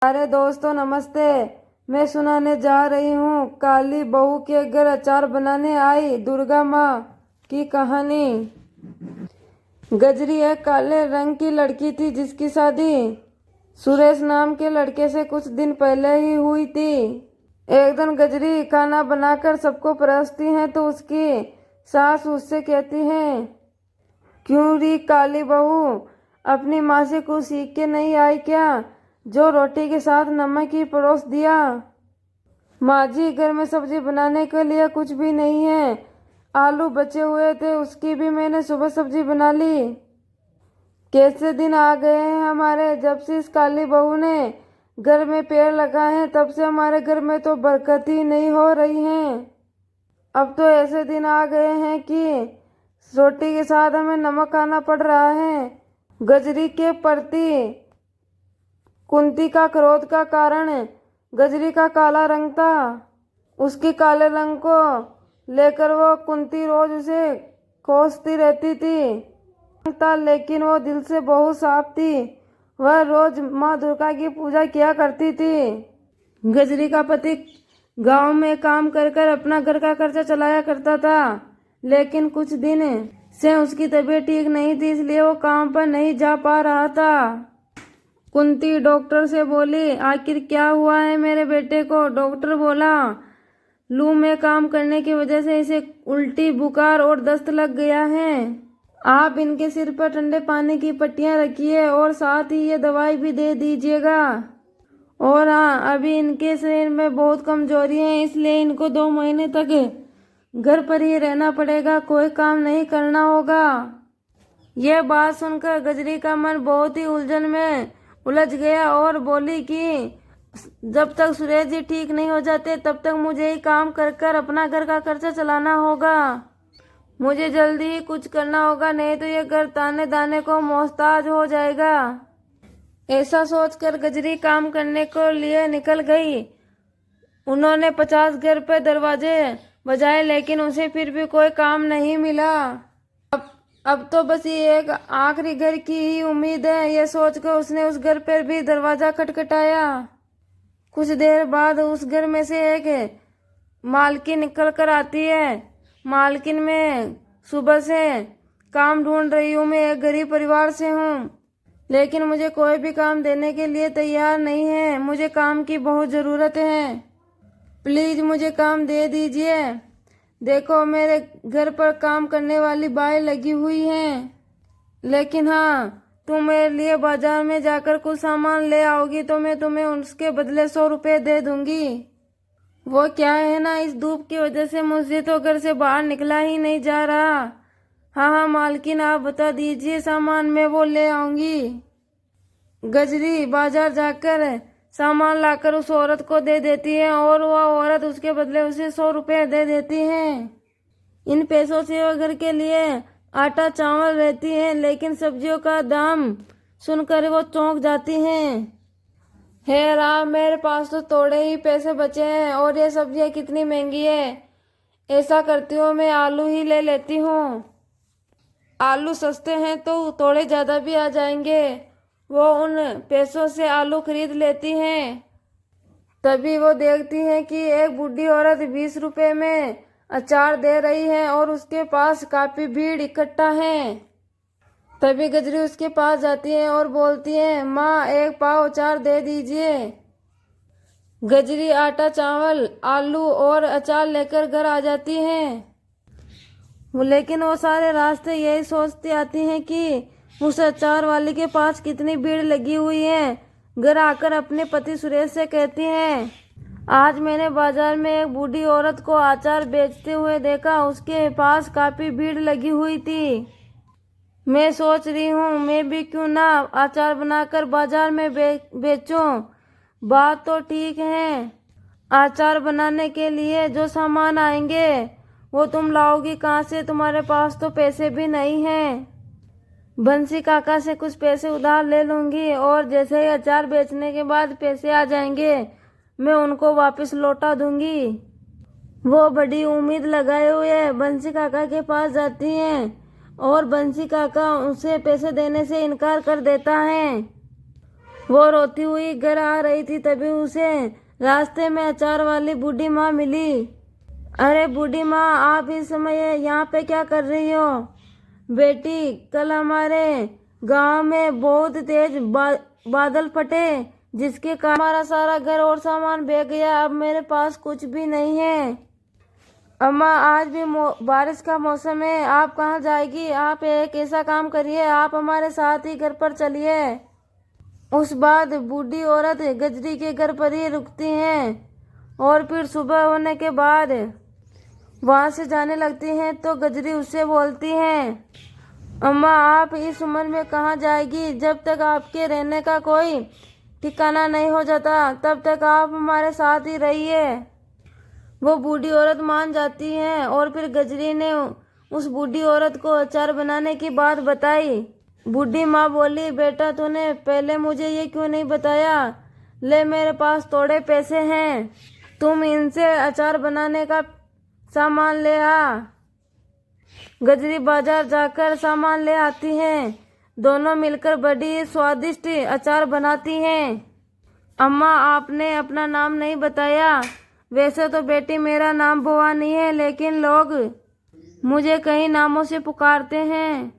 अरे दोस्तों नमस्ते। मैं सुनाने जा रही हूँ काली बहू के घर अचार बनाने आई दुर्गा माँ की कहानी। गजरी एक काले रंग की लड़की थी जिसकी शादी सुरेश नाम के लड़के से कुछ दिन पहले ही हुई थी। एक दिन गजरी खाना बनाकर सबको परोसती है तो उसकी सास उससे कहती है, क्यों री काली बहू, अपनी माँ से कुछ सीख के नहीं आई क्या, जो रोटी के साथ नमक ही परोस दिया। माँ जी, घर में सब्जी बनाने के लिए कुछ भी नहीं है, आलू बचे हुए थे उसकी भी मैंने सुबह सब्जी बना ली। कैसे दिन आ गए हैं हमारे, जब से इस काली बहू ने घर में पेड़ लगाए हैं तब से हमारे घर में तो बरकत ही नहीं हो रही है। अब तो ऐसे दिन आ गए हैं कि रोटी के साथ हमें नमक खाना पड़ रहा है। गजरी के प्रति कुंती का क्रोध का कारण गजरी का काला रंग था। उसके काले रंग को लेकर वो कुंती रोज उसे कोसती रहती थी लेकिन वो दिल से बहुत साफ थी। वह रोज माँ दुर्गा की पूजा किया करती थी। गजरी का पति गांव में काम कर कर अपना घर का खर्चा चलाया करता था, लेकिन कुछ दिन से उसकी तबीयत ठीक नहीं थी, इसलिए वो काम पर नहीं जा पा रहा था। कुंती डॉक्टर से बोली, आखिर क्या हुआ है मेरे बेटे को। डॉक्टर बोला, लू में काम करने की वजह से इसे उल्टी, बुखार और दस्त लग गया है। आप इनके सिर पर ठंडे पानी की पट्टियां रखिए और साथ ही ये दवाई भी दे दीजिएगा। और हाँ, अभी इनके शरीर में बहुत कमजोरी है, इसलिए इनको 2 महीने तक घर पर ही रहना पड़ेगा, कोई काम नहीं करना होगा। यह बात सुनकर गजरी का मन बहुत ही उलझन में उलझ गया और बोली कि जब तक सुरेश जी ठीक नहीं हो जाते तब तक मुझे ही काम कर कर अपना घर का खर्चा चलाना होगा। मुझे जल्दी ही कुछ करना होगा, नहीं तो ये घर ताने दाने को मोहताज हो जाएगा। ऐसा सोचकर गजरी काम करने को लिए निकल गई। उन्होंने 50 घर पे दरवाजे बजाए लेकिन उसे फिर भी कोई काम नहीं मिला। अब तो बस ये एक आखिरी घर की ही उम्मीद है, ये सोचकर उसने उस घर पर भी दरवाजा खटखटाया। कुछ देर बाद उस घर में से एक मालकिन निकल कर आती है। मालकिन, मैं सुबह से काम ढूंढ रही हूँ, मैं एक गरीब परिवार से हूँ, लेकिन मुझे कोई भी काम देने के लिए तैयार नहीं है। मुझे काम की बहुत ज़रूरत है, प्लीज़ मुझे काम दे दीजिए। देखो, मेरे घर पर काम करने वाली बाई लगी हुई हैं, लेकिन हाँ, तुम मेरे लिए बाजार में जाकर कुछ सामान ले आओगी तो मैं तुम्हें उसके बदले 100 रुपये दे दूंगी। वो क्या है ना, इस धूप की वजह से मुझे तो घर से बाहर निकला ही नहीं जा रहा। हाँ हाँ मालकिन, आप बता दीजिए सामान, मैं वो ले आऊंगी। गजरी बाजार जाकर सामान लाकर उस औरत को दे देती है और वह औरत उसके बदले उसे 100 रुपये दे देती है। इन पैसों से वह घर के लिए आटा चावल रहती है, लेकिन सब्जियों का दाम सुनकर वो चौंक जाती हैं। हे राम, मेरे पास तो थोड़े ही पैसे बचे हैं और ये सब्जियां कितनी महंगी है। ऐसा करती हूँ, मैं आलू ही ले लेती हूँ, आलू सस्ते हैं तो थोड़े ज़्यादा भी आ जाएंगे। वो उन पैसों से आलू खरीद लेती हैं। तभी वो देखती हैं कि एक बूढ़ी औरत 20 रुपए में अचार दे रही है और उसके पास काफी भीड़ इकट्ठा है। तभी गजरी उसके पास जाती है और बोलती है, माँ, 1 पाव अचार दे दीजिए। गजरी आटा, चावल, आलू और अचार लेकर घर आ जाती है, लेकिन वो सारे रास्ते यही सोचती आती हैं कि उस अचार वाले के पास कितनी भीड़ लगी हुई है। घर आकर अपने पति सुरेश से कहती हैं, आज मैंने बाजार में एक बूढ़ी औरत को अचार बेचते हुए देखा, उसके पास काफी भीड़ लगी हुई थी। मैं सोच रही हूँ मैं भी क्यों ना अचार बनाकर बाजार में बेचूं। बात तो ठीक है, अचार बनाने के लिए जो सामान आएंगे वो तुम लाओगी कहाँ से, तुम्हारे पास तो पैसे भी नहीं हैं। बंसी काका से कुछ पैसे उधार ले लूंगी और जैसे ही अचार बेचने के बाद पैसे आ जाएंगे मैं उनको वापस लौटा दूंगी। वो बड़ी उम्मीद लगाए हुए बंसी काका के पास जाती हैं और बंसी काका उसे पैसे देने से इनकार कर देता है। वो रोती हुई घर आ रही थी, तभी उसे रास्ते में अचार वाली बूढ़ी माँ मिली। अरे बूढ़ी माँ, आप इस समय यहाँ पे क्या कर रही हो? बेटी, कल हमारे गांव में बहुत तेज बादल फटे, जिसके कारण हमारा सारा घर और सामान बह गया। अब मेरे पास कुछ भी नहीं है। अम्मा, आज भी बारिश का मौसम है, आप कहाँ जाएगी? आप एक ऐसा काम करिए, आप हमारे साथ ही घर पर चलिए। उस बाद बूढ़ी औरत गजरी के घर पर ही रुकती हैं और फिर सुबह होने के बाद वहां से जाने लगती हैं तो गजरी उससे बोलती हैं, अम्मा, आप इस उम्र में कहाँ जाएगी? जब तक आपके रहने का कोई ठिकाना नहीं हो जाता तब तक आप हमारे साथ ही रहिए। वो बूढ़ी औरत मान जाती है और फिर गजरी ने उस बूढ़ी औरत को अचार बनाने की बात बताई। बूढ़ी माँ बोली, बेटा, तूने पहले मुझे ये क्यों नहीं बताया? ले, मेरे पास थोड़े पैसे हैं, तुम इनसे अचार बनाने का सामान ले आ। गजरी बाजार जाकर सामान ले आती हैं। दोनों मिलकर बड़ी स्वादिष्ट अचार बनाती हैं। अम्मा, आपने अपना नाम नहीं बताया। वैसे तो बेटी, मेरा नाम भवानी है, लेकिन लोग मुझे कई नामों से पुकारते हैं।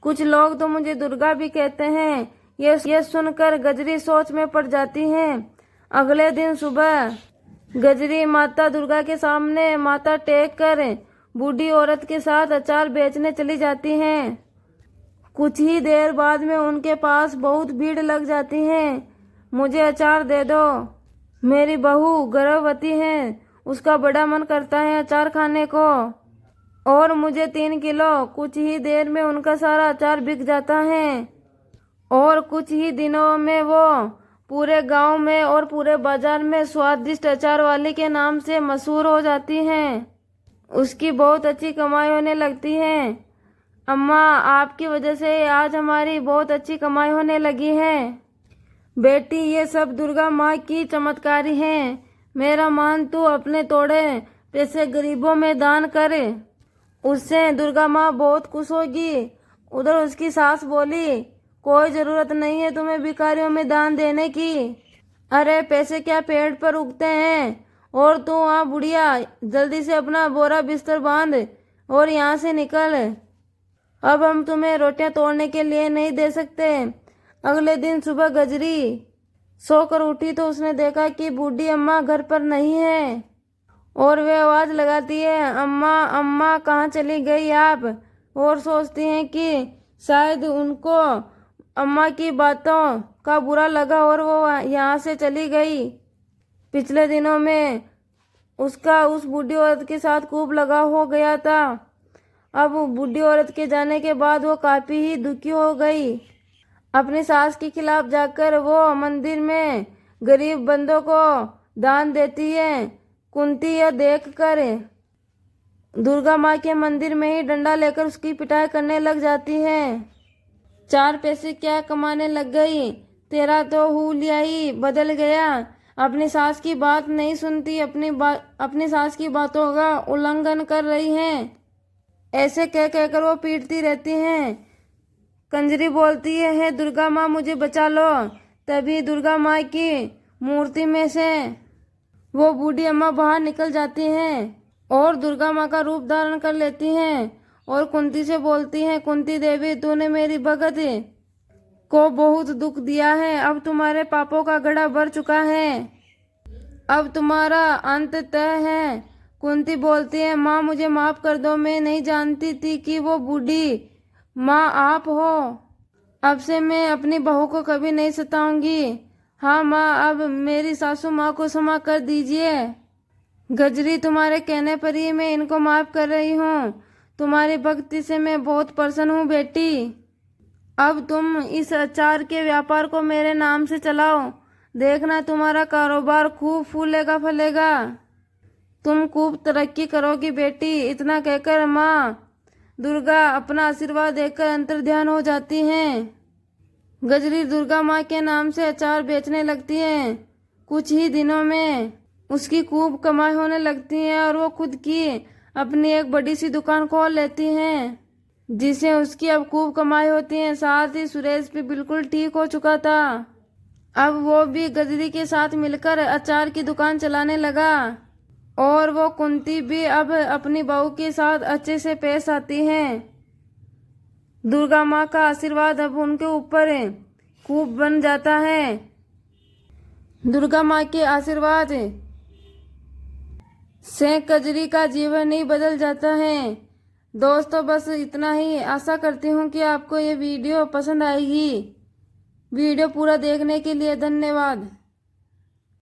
कुछ लोग तो मुझे दुर्गा भी कहते हैं। ये सुनकर गजरी सोच में पड़ जाती हैं। अगले दिन सुबह गजरी माता दुर्गा के सामने माथा टेक कर बूढ़ी औरत के साथ अचार बेचने चली जाती हैं। कुछ ही देर बाद में उनके पास बहुत भीड़ लग जाती है। मुझे अचार दे दो, मेरी बहू गर्भवती है, उसका बड़ा मन करता है अचार खाने को, और मुझे 3 किलो। कुछ ही देर में उनका सारा अचार बिक जाता है और कुछ ही दिनों में वो पूरे गांव में और पूरे बाजार में स्वादिष्ट अचार वाली के नाम से मशहूर हो जाती हैं। उसकी बहुत अच्छी कमाई होने लगती है। अम्मा, आपकी वजह से आज हमारी बहुत अच्छी कमाई होने लगी है। बेटी, ये सब दुर्गा माँ की चमत्कारी है। मेरा मान तू अपने थोड़े पैसे गरीबों में दान कर, उससे दुर्गा माँ बहुत खुश होगी। उधर उसकी सास बोली, कोई जरूरत नहीं है तुम्हें भिखारियों में दान देने की। अरे पैसे क्या पेड़ पर उगते हैं? और तू वहाँ बुढ़िया, जल्दी से अपना बोरा बिस्तर बांध और यहाँ से निकल। अब हम तुम्हें रोटियां तोड़ने के लिए नहीं दे सकते। अगले दिन सुबह गजरी सोकर उठी तो उसने देखा कि बूढ़ी अम्मा घर पर नहीं है और वे आवाज लगाती है, अम्मा, अम्मा, कहाँ चली गई आप? और सोचती हैं कि शायद उनको अम्मा की बातों का बुरा लगा और वो यहाँ से चली गई। पिछले दिनों में उसका उस बूढ़ी औरत के साथ खूब लगाव हो गया था। अब बूढ़ी औरत के जाने के बाद वो काफी ही दुखी हो गई। अपनी सास के खिलाफ जाकर वो मंदिर में गरीब बंदों को दान देती है। कुंती यह देखकर दुर्गा माँ के मंदिर में ही डंडा लेकर उसकी पिटाई करने लग जाती है। 4 पैसे क्या कमाने लग गई, तेरा तो हुलिया ही बदल गया। अपनी सास की बात नहीं सुनती, अपनी सास की बातों का उल्लंघन कर रही हैं। ऐसे कह कहकर वो पीटती रहती हैं। कंजरी बोलती है, हे दुर्गा माँ, मुझे बचा लो। तभी दुर्गा माँ की मूर्ति में से वो बूढ़ी अम्मा बाहर निकल जाती हैं और दुर्गा माँ का रूप धारण कर लेती हैं और कुंती से बोलती हैं, कुंती देवी, तूने मेरी भगत को बहुत दुख दिया है। अब तुम्हारे पापों का घड़ा भर चुका है, अब तुम्हारा अंत तय है। कुंती बोलती है, माँ, मुझे माफ कर दो, मैं नहीं जानती थी कि वो बूढ़ी माँ आप हो। अब से मैं अपनी बहू को कभी नहीं सताऊंगी। हाँ माँ, अब मेरी सासू माँ को क्षमा कर दीजिए। गजरी, तुम्हारे कहने पर ही मैं इनको माफ कर रही हूँ। तुम्हारी भक्ति से मैं बहुत प्रसन्न हूँ बेटी। अब तुम इस अचार के व्यापार को मेरे नाम से चलाओ, देखना तुम्हारा कारोबार खूब फूलेगा फलेगा, तुम खूब तरक्की करोगी बेटी। इतना कहकर माँ दुर्गा अपना आशीर्वाद देकर अंतर्ध्यान हो जाती हैं। गजरी दुर्गा माँ के नाम से अचार बेचने लगती है। कुछ ही दिनों में उसकी खूब कमाई होने लगती है और वो खुद की अपनी एक बड़ी सी दुकान खोल लेती हैं, जिससे उसकी अब खूब कमाई होती है। साथ ही सुरेश भी बिल्कुल ठीक हो चुका था। अब वो भी गजरी के साथ मिलकर अचार की दुकान चलाने लगा और वो कुंती भी अब अपनी बहू के साथ अच्छे से पेश आती है। दुर्गा माँ का आशीर्वाद अब उनके ऊपर खूब बन जाता है। दुर्गा माँ के आशीर्वाद से कजरी का जीवन ही बदल जाता है। दोस्तों बस इतना ही। आशा करती हूँ कि आपको ये वीडियो पसंद आएगी। वीडियो पूरा देखने के लिए धन्यवाद।